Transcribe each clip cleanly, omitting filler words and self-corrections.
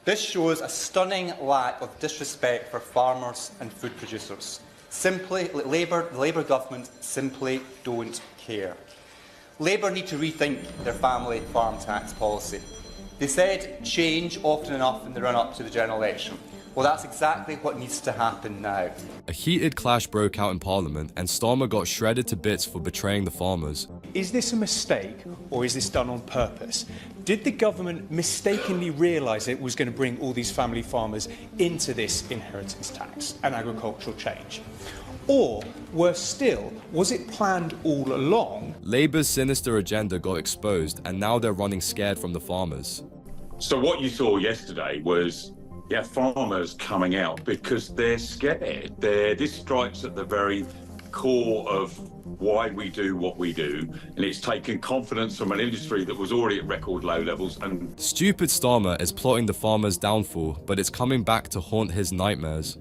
This shows a stunning lack of disrespect for farmers and food producers. The Labour government simply don't care. Labour need to rethink their family farm tax policy. They said change often enough in the run-up to the general election. Well, that's exactly what needs to happen now. A heated clash broke out in Parliament and Starmer got shredded to bits for betraying the farmers. Is this a mistake or is this done on purpose? Did the government mistakenly realise it was going to bring all these family farmers into this inheritance tax and agricultural change? Or, worse still, was it planned all along? Labour's sinister agenda got exposed and now they're running scared from the farmers. So what you saw yesterday was farmers coming out because they're scared. This strikes at the very core of why we do what we do, and it's taken confidence from an industry that was already at record low levels. And stupid Starmer is plotting the farmers' downfall, but it's coming back to haunt his nightmares.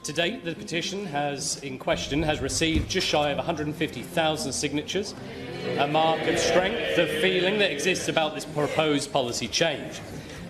To date, the petition in question has received just shy of 150,000 signatures, a mark of strength of feeling that exists about this proposed policy change.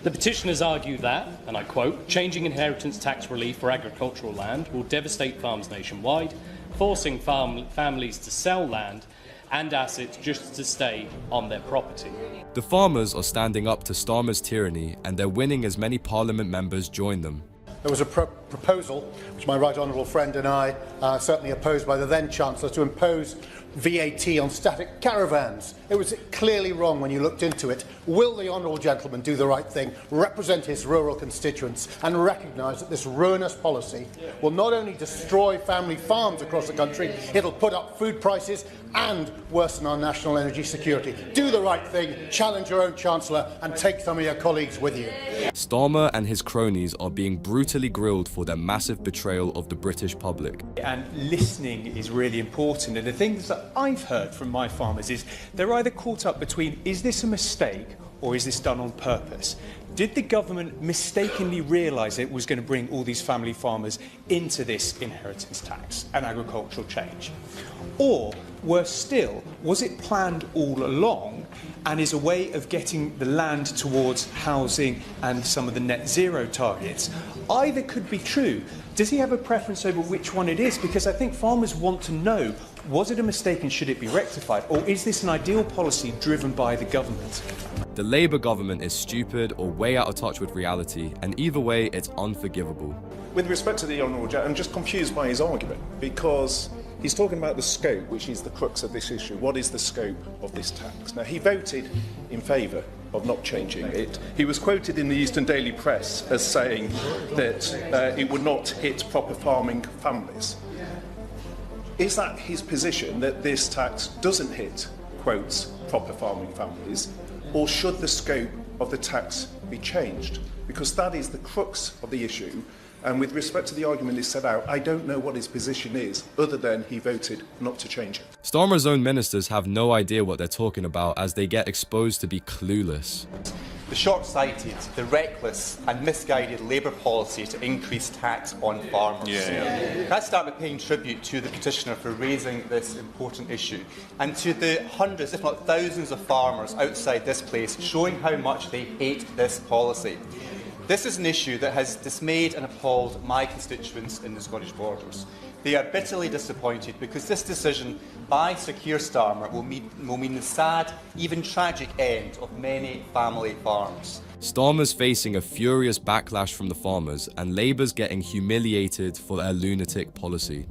The petitioners argue that, and I quote, changing inheritance tax relief for agricultural land will devastate farms nationwide, forcing families to sell land and assets just to stay on their property. The farmers are standing up to Starmer's tyranny and they're winning as many Parliament members join them. There was a proposal, which my right honourable friend and I certainly opposed by the then Chancellor, to impose VAT on static caravans. It was clearly wrong when you looked into it. Will the honourable gentleman do the right thing, represent his rural constituents and recognise that this ruinous policy will not only destroy family farms across the country, it'll put up food prices and worsen our national energy security? Do the right thing, challenge your own Chancellor and take some of your colleagues with you. Starmer and his cronies are being brutally grilled for their massive betrayal of the British public. And listening is really important, and the things that I've heard from my farmers is they're either caught up between is this a mistake or is this done on purpose? Did the government mistakenly realise it was going to bring all these family farmers into this inheritance tax and agricultural change? Or, worse still, was it planned all along and is a way of getting the land towards housing and some of the net zero targets? Either could be true. Does he have a preference over which one it is? Because I think farmers want to know, was it a mistake and should it be rectified? Or is this an ideal policy driven by the government? The Labour government is stupid or way out of touch with reality, and either way, it's unforgivable. With respect to the Honourable Gentleman, I'm just confused by his argument, because he's talking about the scope, which is the crux of this issue. What is the scope of this tax? Now, he voted in favour of not changing it. He was quoted in the Eastern Daily Press as saying that it would not hit proper farming families. Is that his position, that this tax doesn't hit, quotes, proper farming families, or should the scope of the tax be changed? Because that is the crux of the issue. And with respect to the argument he set out, I don't know what his position is, other than he voted not to change it. Starmer's own ministers have no idea what they're talking about as they get exposed to be clueless. The short-sighted, the reckless and misguided Labour policy to increase tax on farmers. Let's start by paying tribute to the petitioner for raising this important issue, and to the hundreds, if not thousands, of farmers outside this place showing how much they hate this policy. This is an issue that has dismayed and appalled my constituents in the Scottish Borders. They are bitterly disappointed because this decision by Sir Keir Starmer will mean the sad, even tragic end of many family farms. Starmer's facing a furious backlash from the farmers, and Labour's getting humiliated for their lunatic policy.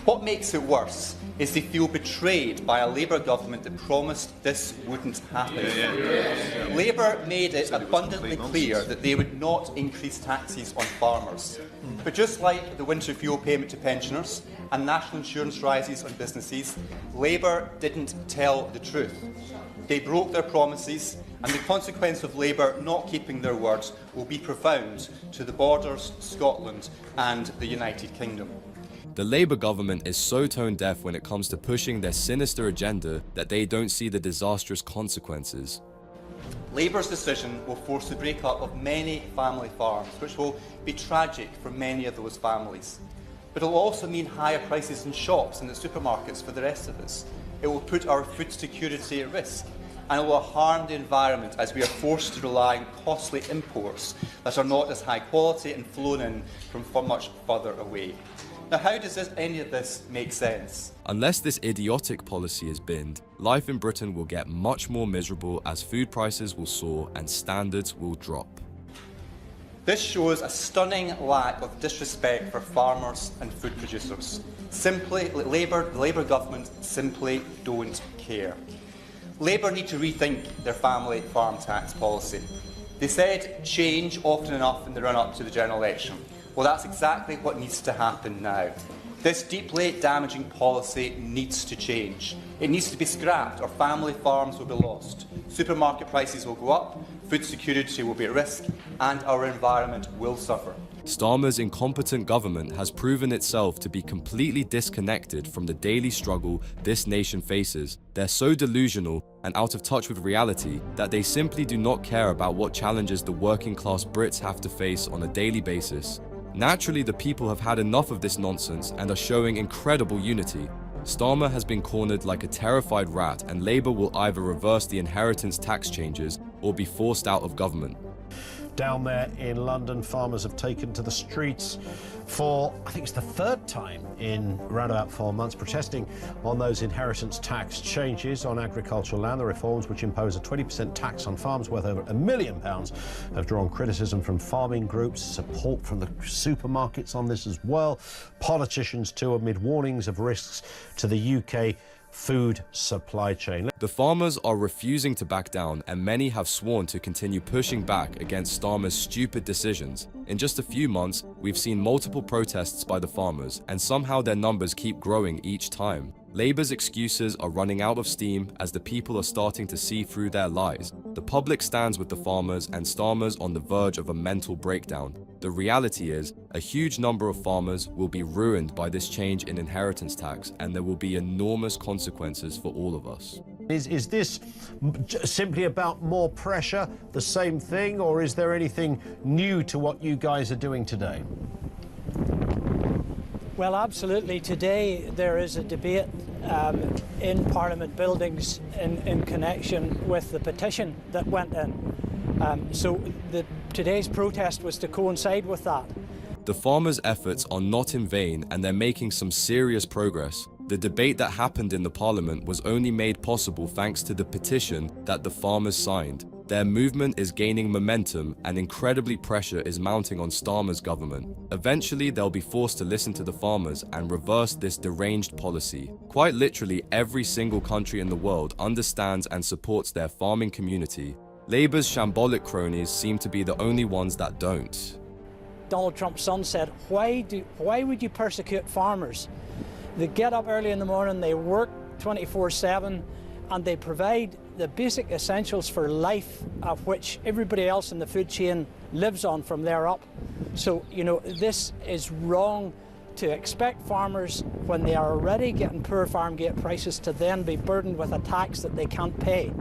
What makes it worse is they feel betrayed by a Labour government that promised this wouldn't happen. Labour made it abundantly clear that they would not increase taxes on farmers. But just like the winter fuel payment to pensioners and national insurance rises on businesses, Labour didn't tell the truth. They broke their promises, and the consequence of Labour not keeping their words will be profound to the Borders, Scotland and the United Kingdom. The Labour government is so tone-deaf when it comes to pushing their sinister agenda that they don't see the disastrous consequences. Labour's decision will force the break-up of many family farms, which will be tragic for many of those families. But it will also mean higher prices in shops and at supermarkets for the rest of us. It will put our food security at risk. and it will harm the environment as we are forced to rely on costly imports that are not as high quality and flown in from much further away. Now, how does any of this make sense? Unless this idiotic policy is binned, life in Britain will get much more miserable as food prices will soar and standards will drop. This shows a stunning lack of disrespect for farmers and food producers. Simply, the Labour government simply don't care. Labour need to rethink their family farm tax policy. They said change often enough in the run-up to the general election. Well, that's exactly what needs to happen now. This deeply damaging policy needs to change. It needs to be scrapped, or family farms will be lost. Supermarket prices will go up, food security will be at risk, and our environment will suffer. Starmer's incompetent government has proven itself to be completely disconnected from the daily struggle this nation faces. They're so delusional and out of touch with reality that they simply do not care about what challenges the working class Brits have to face on a daily basis. Naturally, the people have had enough of this nonsense and are showing incredible unity. Starmer has been cornered like a terrified rat, and Labour will either reverse the inheritance tax changes or be forced out of government. Down there in London, farmers have taken to the streets for, I think it's the third time in around about 4 months, protesting on those inheritance tax changes on agricultural land. The reforms, which impose a 20% tax on farms worth over £1 million, have drawn criticism from farming groups, support from the supermarkets on this as well. Politicians too, amid warnings of risks to the UK food supply chain. The farmers are refusing to back down, and many have sworn to continue pushing back against Starmer's stupid decisions. In just a few months, we've seen multiple protests by the farmers, and somehow their numbers keep growing each time. Labour's excuses are running out of steam as the people are starting to see through their lies. The public stands with the farmers, and Starmer's on the verge of a mental breakdown. The reality is, a huge number of farmers will be ruined by this change in inheritance tax, and there will be enormous consequences for all of us. Is this simply about more pressure, the same thing, or is there anything new to what you guys are doing today? Well, absolutely. Today there is a debate in Parliament buildings in connection with the petition that went in. So today's protest was to coincide with that. The farmers' efforts are not in vain, and they're making some serious progress. The debate that happened in the Parliament was only made possible thanks to the petition that the farmers signed. Their movement is gaining momentum, and incredibly pressure is mounting on Starmer's government. Eventually, they'll be forced to listen to the farmers and reverse this deranged policy. Quite literally, every single country in the world understands and supports their farming community. Labour's shambolic cronies seem to be the only ones that don't. Donald Trump's son said, why would you persecute farmers? They get up early in the morning, they work 24/7, and they provide the basic essentials for life, of which everybody else in the food chain lives on from there up. So, you know, this is wrong to expect farmers, when they are already getting poor farm gate prices, to then be burdened with a tax that they can't pay.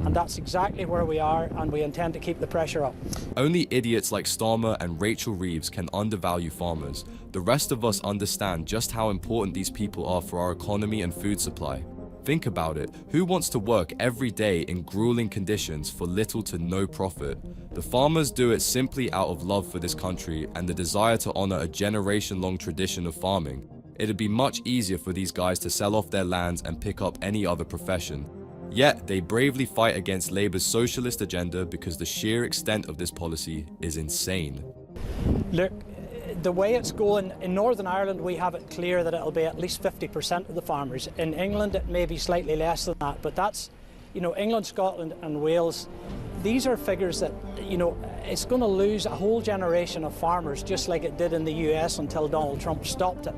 And that's exactly where we are, and we intend to keep the pressure up. Only idiots like Starmer and Rachel Reeves can undervalue farmers. The rest of us understand just how important these people are for our economy and food supply. Think about it. Who wants to work every day in grueling conditions for little to no profit? The farmers do it simply out of love for this country and the desire to honor a generation-long tradition of farming. It'd be much easier for these guys to sell off their lands and pick up any other profession. Yet, they bravely fight against Labour's socialist agenda because the sheer extent of this policy is insane. Look, the way it's going, in Northern Ireland we have it clear that it'll be at least 50% of the farmers. In England it may be slightly less than that, but that's, you know, England, Scotland and Wales. These are figures that, you know, it's going to lose a whole generation of farmers, just like it did in the US until Donald Trump stopped it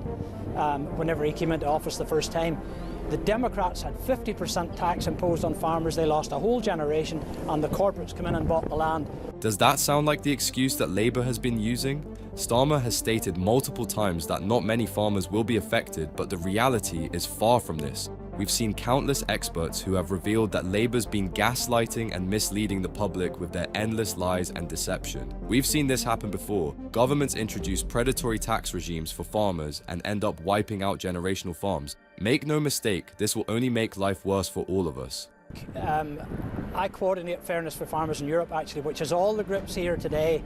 whenever he came into office the first time. The Democrats had 50% tax imposed on farmers. They lost a whole generation, and the corporates come in and bought the land. Does that sound like the excuse that Labour has been using? Starmer has stated multiple times that not many farmers will be affected, but the reality is far from this. We've seen countless experts who have revealed that Labour's been gaslighting and misleading the public with their endless lies and deception. We've seen this happen before. Governments introduce predatory tax regimes for farmers and end up wiping out generational farms. Make no mistake, this will only make life worse for all of us. I coordinate Fairness for Farmers in Europe, actually, which is all the groups here today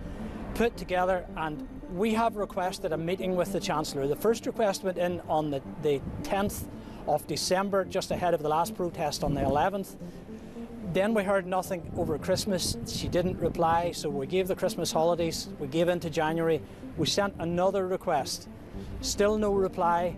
put together, and we have requested a meeting with the Chancellor. The first request went in on the 10th of December, just ahead of the last protest on the 11th. Then we heard nothing over Christmas. She didn't reply, so we gave the Christmas holidays. We gave into January. We sent another request. Still no reply.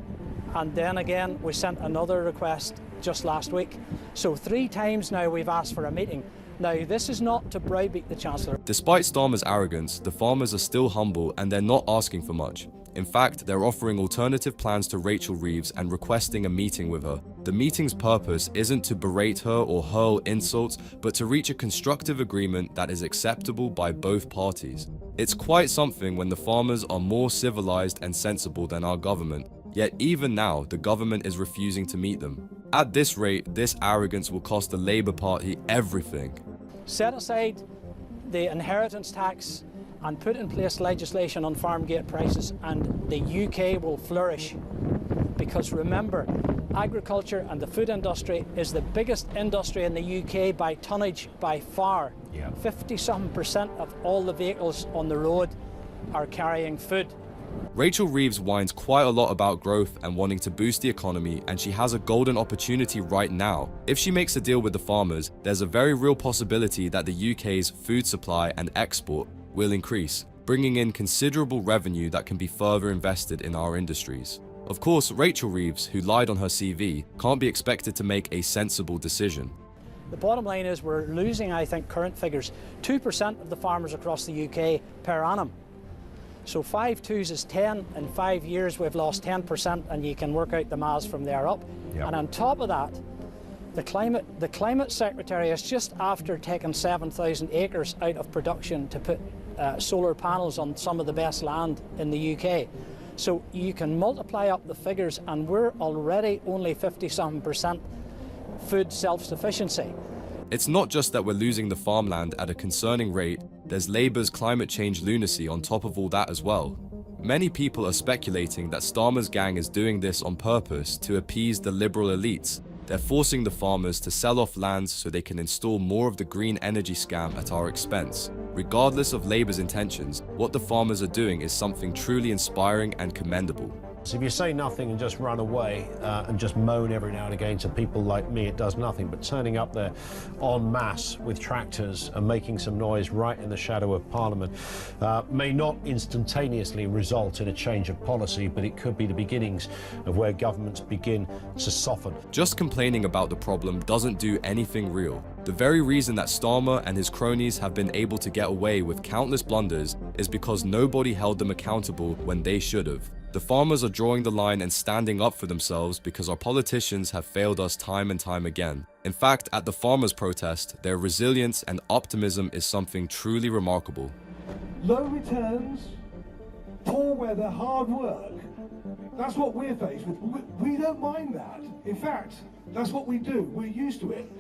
And then again, we sent another request just last week. So 3 times now we've asked for a meeting. Now, this is not to browbeat the Chancellor. Despite Starmer's arrogance, the farmers are still humble and they're not asking for much. In fact, they're offering alternative plans to Rachel Reeves and requesting a meeting with her. The meeting's purpose isn't to berate her or hurl insults, but to reach a constructive agreement that is acceptable by both parties. It's quite something when the farmers are more civilized and sensible than our government. Yet even now, the government is refusing to meet them. At this rate, this arrogance will cost the Labour Party everything. Set aside the inheritance tax and put in place legislation on farm gate prices, and the UK will flourish. Because remember, agriculture and the food industry is the biggest industry in the UK by tonnage by far. 50-something% of all the vehicles on the road are carrying food. Rachel Reeves whines quite a lot about growth and wanting to boost the economy, and she has a golden opportunity right now. If she makes a deal with the farmers, there's a very real possibility that the UK's food supply and export will increase, bringing in considerable revenue that can be further invested in our industries. Of course, Rachel Reeves, who lied on her CV, can't be expected to make a sensible decision. The bottom line is we're losing, I think, current figures, 2% of the farmers across the UK per annum. So 5 twos is 10. In 5 years, we've lost 10%, and you can work out the maths from there up. Yep. And on top of that, the climate secretary is just after taking 7,000 acres out of production to put solar panels on some of the best land in the UK. So you can multiply up the figures, and we're already only 50-something% food self-sufficiency. It's not just that we're losing the farmland at a concerning rate, there's Labour's climate change lunacy on top of all that as well. Many people are speculating that Starmer's gang is doing this on purpose to appease the liberal elites. They're forcing the farmers to sell off lands so they can install more of the green energy scam at our expense. Regardless of Labour's intentions, what the farmers are doing is something truly inspiring and commendable. So if you say nothing and just run away and just moan every now and again to people like me, it does nothing. But turning up there en masse with tractors and making some noise right in the shadow of Parliament may not instantaneously result in a change of policy, but it could be the beginnings of where governments begin to soften. Just complaining about the problem doesn't do anything real. The very reason that Starmer and his cronies have been able to get away with countless blunders is because nobody held them accountable when they should have. The farmers are drawing the line and standing up for themselves because our politicians have failed us time and time again. In fact, at the farmers' protest, their resilience and optimism is something truly remarkable. Low returns, poor weather, hard work. That's what we're faced with. We don't mind that. In fact, that's what we do. We're used to it.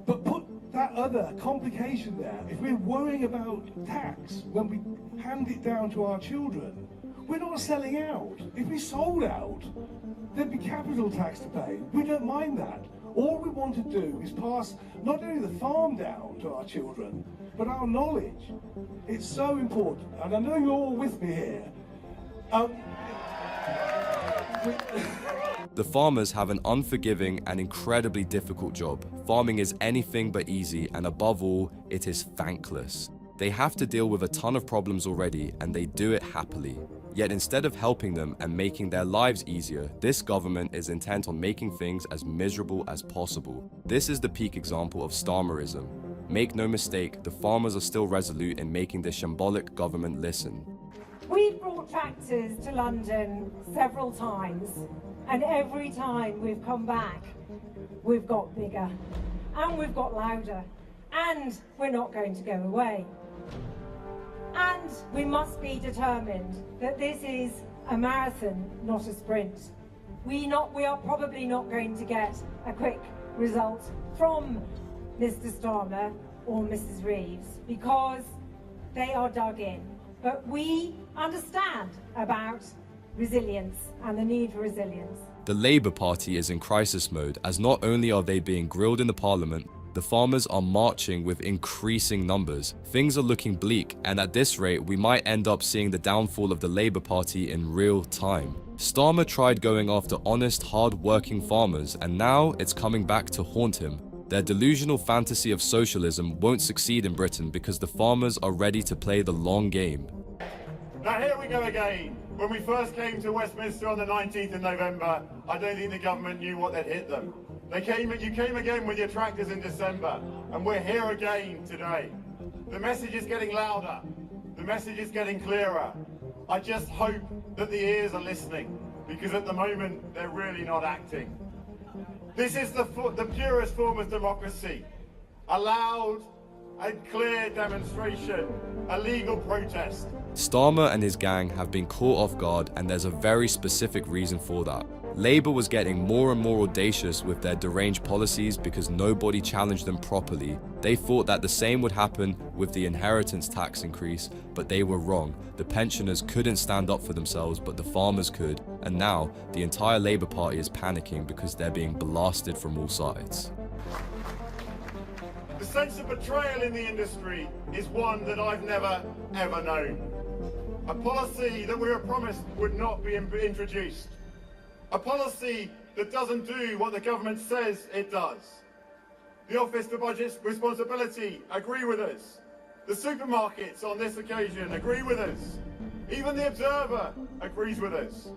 But put that other complication there. If we're worrying about tax when we hand it down to our children, we're not selling out. If we sold out, there'd be capital tax to pay. We don't mind that. All we want to do is pass not only the farm down to our children, but our knowledge. It's so important. And I know you're all with me here. The farmers have an unforgiving and incredibly difficult job. Farming is anything but easy, and above all, it is thankless. They have to deal with a ton of problems already, and they do it happily. Yet instead of helping them and making their lives easier, this government is intent on making things as miserable as possible. This is the peak example of Starmerism. Make no mistake, the farmers are still resolute in making this shambolic government listen. We've brought tractors to London several times, and every time we've come back, we've got bigger, and we've got louder, and we're not going to go away. And we must be determined that this is a marathon, not a sprint. We are probably not going to get a quick result from Mr. Starmer or Mrs. Reeves because they are dug in. But we understand about resilience and the need for resilience. The Labour Party is in crisis mode, as not only are they being grilled in the Parliament, the farmers are marching with increasing numbers. Things are looking bleak, and at this rate, we might end up seeing the downfall of the Labour Party in real time. Starmer tried going after honest, hard-working farmers, and now it's coming back to haunt him. Their delusional fantasy of socialism won't succeed in Britain because the farmers are ready to play the long game. Now here we go again. When we first came to Westminster on the 19th of November, I don't think the government knew what had hit them. You came again with your tractors in December, and we're here again today. The message is getting louder. The message is getting clearer. I just hope that the ears are listening, because at the moment they're really not acting. This is the purest form of democracy. A loud and clear demonstration, a legal protest. Starmer and his gang have been caught off guard, and there's a very specific reason for that. Labour was getting more and more audacious with their deranged policies because nobody challenged them properly. They thought that the same would happen with the inheritance tax increase, but they were wrong. The pensioners couldn't stand up for themselves, but the farmers could. And now, the entire Labour Party is panicking because they're being blasted from all sides. The sense of betrayal in the industry is one that I've never, ever known. A policy that we were promised would not be introduced. A policy that doesn't do what the government says it does. The Office for Budget Responsibility agree with us. The supermarkets on this occasion agree with us. Even the Observer agrees with us.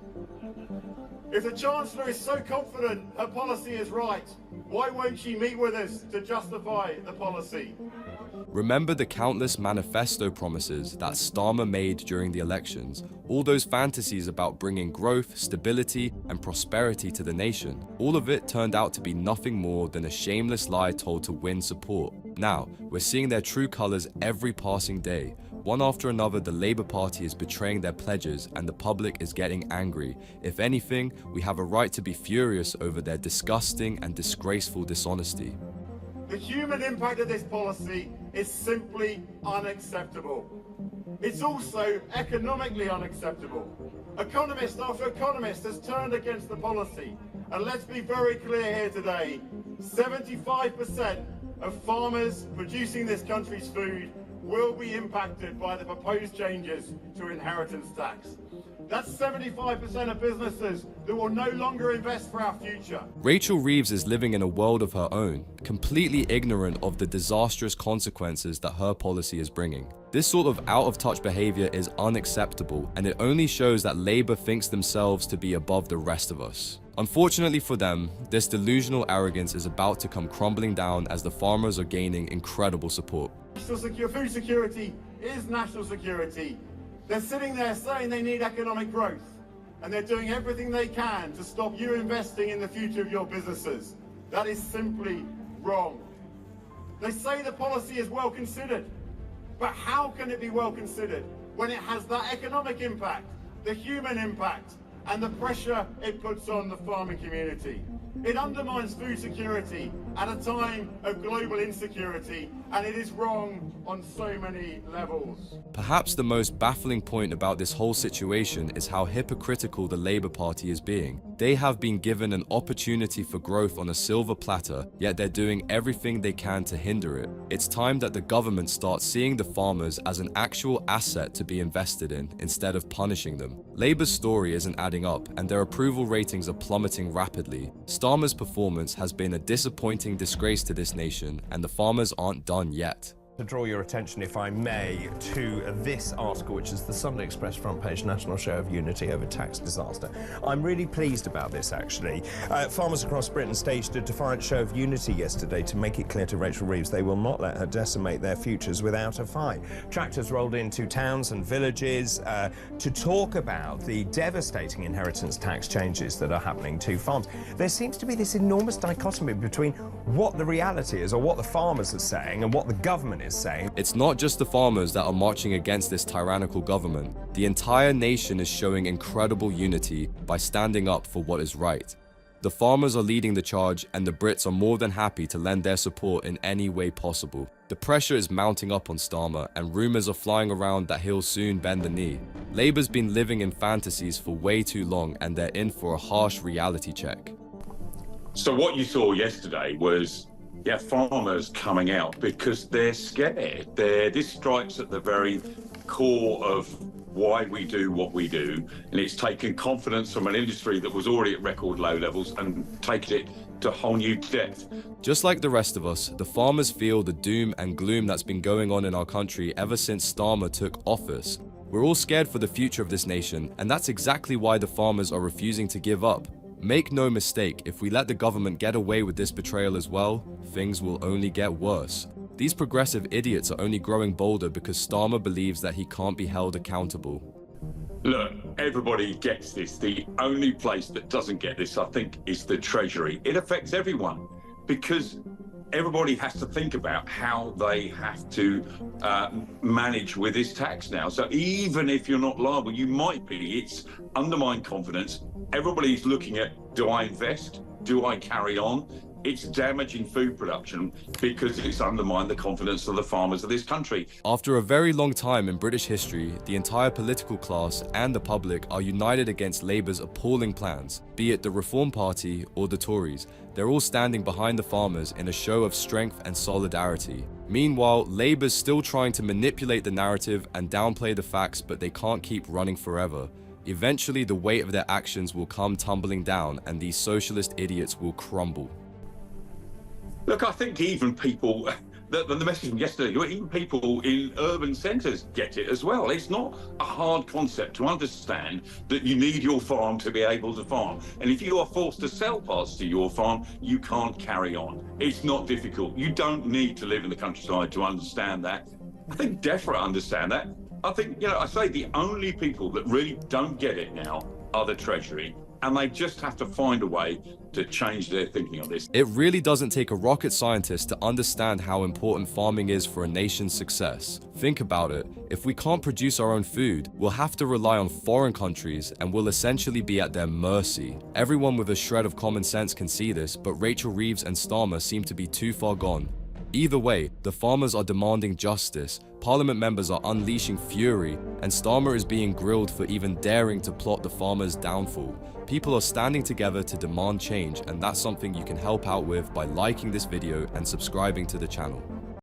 If the Chancellor is so confident her policy is right, why won't she meet with us to justify the policy? Remember the countless manifesto promises that Starmer made during the elections, all those fantasies about bringing growth, stability, and prosperity to the nation. All of it turned out to be nothing more than a shameless lie told to win support. Now, we're seeing their true colours every passing day. One after another, the Labour Party is betraying their pledges and the public is getting angry. If anything, we have a right to be furious over their disgusting and disgraceful dishonesty. The human impact of this policy is simply unacceptable. It's also economically unacceptable. Economist after economist has turned against the policy. And let's be very clear here today, 75% of farmers producing this country's food will be impacted by the proposed changes to inheritance tax. That's 75% of businesses that will no longer invest for our future. Rachel Reeves is living in a world of her own, completely ignorant of the disastrous consequences that her policy is bringing. This sort of out-of-touch behavior is unacceptable, and it only shows that Labour thinks themselves to be above the rest of us. Unfortunately for them, this delusional arrogance is about to come crumbling down as the farmers are gaining incredible support. Food security is national security. They're sitting there saying they need economic growth, and they're doing everything they can to stop you investing in the future of your businesses. That is simply wrong. They say the policy is well considered, but how can it be well considered when it has that economic impact, the human impact, and the pressure it puts on the farming community? It undermines food security at a time of global insecurity, and it is wrong on so many levels. Perhaps the most baffling point about this whole situation is how hypocritical the Labour Party is being. They have been given an opportunity for growth on a silver platter, yet they're doing everything they can to hinder it. It's time that the government starts seeing the farmers as an actual asset to be invested in, instead of punishing them. Labour's story isn't adding up, and their approval ratings are plummeting rapidly. Starmer's performance has been a disappointing disgrace to this nation, and the farmers aren't done yet. To draw your attention, if I may, to this article, which is the Sunday Express front page, National Show of Unity over tax disaster. I'm really pleased about this, actually. Farmers across Britain staged a defiant show of unity yesterday to make it clear to Rachel Reeves they will not let her decimate their futures without a fight. Tractors rolled into towns and villages to talk about the devastating inheritance tax changes that are happening to farms. There seems to be this enormous dichotomy between what the reality is, or what the farmers are saying, and what the government is saying. It's not just the farmers that are marching against this tyrannical government. The entire nation is showing incredible unity by standing up for what is right. The farmers are leading the charge, and the Brits are more than happy to lend their support in any way possible. The pressure is mounting up on Starmer, and rumours are flying around that he'll soon bend the knee. Labour's been living in fantasies for way too long, and they're in for a harsh reality check. So what you saw yesterday was, farmers coming out because they're scared. This strikes at the very core of why we do what we do, and it's taken confidence from an industry that was already at record low levels and taken it to a whole new depth. Just like the rest of us, the farmers feel the doom and gloom that's been going on in our country ever since Starmer took office. We're all scared for the future of this nation, and that's exactly why the farmers are refusing to give up. Make no mistake, if we let the government get away with this betrayal as well, things will only get worse. These progressive idiots are only growing bolder because Starmer believes that he can't be held accountable. Look, everybody gets this. The only place that doesn't get this, I think, is the Treasury. It affects everyone because everybody has to think about how they have to manage with this tax now. So even if you're not liable, you might be. It's undermined confidence. Everybody's looking at, do I invest? Do I carry on? It's damaging food production because it's undermined the confidence of the farmers of this country. After a very long time in British history, the entire political class and the public are united against Labour's appalling plans, be it the Reform Party or the Tories. They're all standing behind the farmers in a show of strength and solidarity. Meanwhile, Labour's still trying to manipulate the narrative and downplay the facts, but they can't keep running forever. Eventually, the weight of their actions will come tumbling down and these socialist idiots will crumble. Look, I think even people, the message from yesterday, even people in urban centres get it as well. It's not a hard concept to understand that you need your farm to be able to farm. And if you are forced to sell parts to your farm, you can't carry on. It's not difficult. You don't need to live in the countryside to understand that. I think DEFRA understand that. I think, I say the only people that really don't get it now are the Treasury. And they just have to find a way to change their thinking on this. It really doesn't take a rocket scientist to understand how important farming is for a nation's success. Think about it. If we can't produce our own food, we'll have to rely on foreign countries and we'll essentially be at their mercy. Everyone with a shred of common sense can see this, but Rachel Reeves and Starmer seem to be too far gone. Either way, the farmers are demanding justice, Parliament members are unleashing fury, and Starmer is being grilled for even daring to plot the farmers' downfall. People are standing together to demand change, and that's something you can help out with by liking this video and subscribing to the channel.